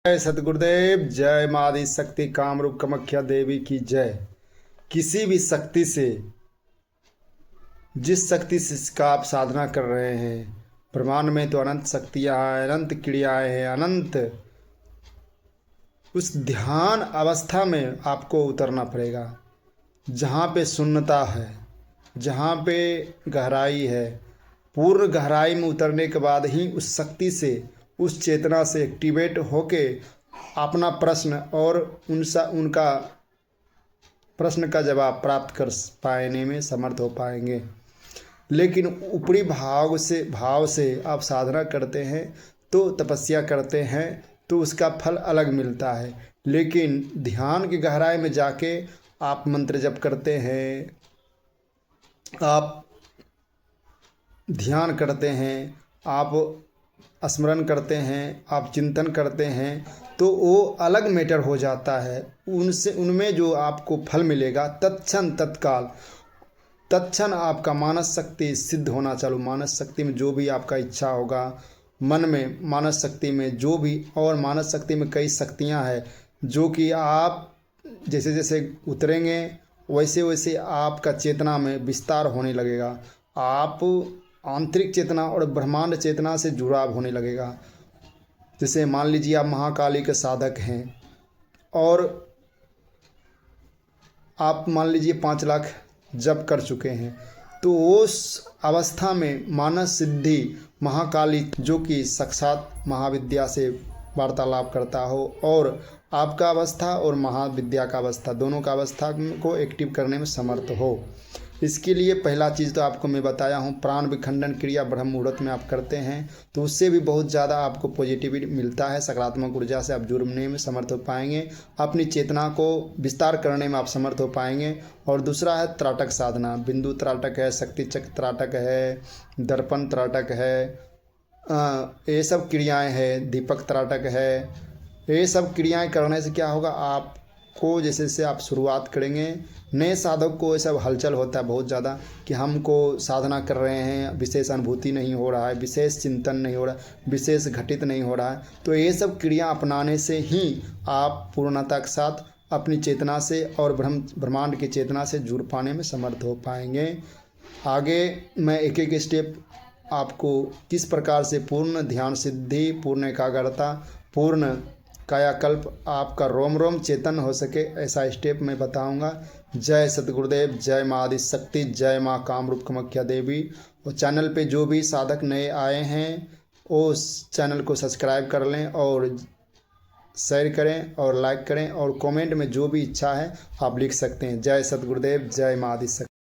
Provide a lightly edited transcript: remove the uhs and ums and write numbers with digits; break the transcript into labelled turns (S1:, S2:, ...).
S1: जय सतगुरुदेव, जय माँ आदि शक्ति कामरूप कामाख्या देवी की जय। किसी भी शक्ति से, जिस शक्ति से का आप साधना कर रहे हैं, ब्रह्मांड में तो अनंत शक्तियाँ हैं, अनंत क्रियाएं हैं, अनंत, उस ध्यान अवस्था में आपको उतरना पड़ेगा जहाँ पे शून्यता है, जहाँ पे गहराई है। पूर्ण गहराई में उतरने के बाद ही उस शक्ति से, उस चेतना से एक्टिवेट होके अपना प्रश्न और उनका प्रश्न का जवाब प्राप्त कर पाने में समर्थ हो पाएंगे। लेकिन ऊपरी भाव से आप साधना करते हैं, तो तपस्या करते हैं, तो उसका फल अलग मिलता है। लेकिन ध्यान की गहराई में जाके आप मंत्र जप करते हैं, आप ध्यान करते हैं, आप स्मरण करते हैं, आप चिंतन करते हैं, तो वो अलग मैटर हो जाता है। उनमें जो आपको फल मिलेगा तत्क्षण आपका मानस शक्ति सिद्ध होना चालू। मानस शक्ति में जो भी आपका इच्छा होगा, मन में मानस शक्ति में जो भी, और मानस शक्ति में कई शक्तियां हैं जो कि आप जैसे जैसे उतरेंगे वैसे वैसे आपका चेतना में विस्तार होने लगेगा। आप आंतरिक चेतना और ब्रह्मांड चेतना से जुड़ाव होने लगेगा। जैसे मान लीजिए आप महाकाली के साधक हैं और आप मान लीजिए 5 लाख जप कर चुके हैं, तो उस अवस्था में मानस सिद्धि महाकाली, जो कि साक्षात महाविद्या से वार्तालाप करता हो, और आपका अवस्था और महाविद्या का अवस्था, दोनों का अवस्था को एक्टिव करने में समर्थ हो। इसके लिए पहला चीज़ तो आपको मैं बताया हूँ, प्राण विखंडन क्रिया ब्रह्म मुहूर्त में आप करते हैं तो उससे भी बहुत ज़्यादा आपको पॉजिटिविटी मिलता है। सकारात्मक ऊर्जा से आप जुड़ने में समर्थ हो पाएंगे, अपनी चेतना को विस्तार करने में आप समर्थ हो पाएंगे। और दूसरा है त्राटक साधना। बिंदु त्राटक है, शक्ति चक्र त्राटक है, दर्पण त्राटक है, ये सब क्रियाएँ हैं, दीपक त्राटक है। ये सब क्रियाएँ करने से क्या होगा, आपको जैसे से आप शुरुआत करेंगे, नए साधक को ये सब हलचल होता है बहुत ज़्यादा कि हमको साधना कर रहे हैं, विशेष अनुभूति नहीं हो रहा है, विशेष चिंतन नहीं हो रहा है, विशेष घटित नहीं हो रहा है। तो ये सब क्रिया अपनाने से ही आप पूर्णता के साथ अपनी चेतना से और ब्रह्मांड की चेतना से जुड़ पाने में समर्थ हो पाएंगे। आगे मैं एक एक स्टेप आपको किस प्रकार से पूर्ण ध्यान सिद्धि, पूर्ण एकाग्रता, पूर्ण कायाकल्प, आपका रोम रोम चेतन हो सके, ऐसा स्टेप मैं बताऊंगा। जय सतगुरुदेव, जय माँ आदि शक्ति, जय माँ कामरूप कामाख्या देवी। और चैनल पे जो भी साधक नए आए हैं उस चैनल को सब्सक्राइब कर लें और शेयर करें और लाइक करें, और कमेंट में जो भी इच्छा है आप लिख सकते हैं। जय सतगुरुदेव, जय माँ आदि शक्ति।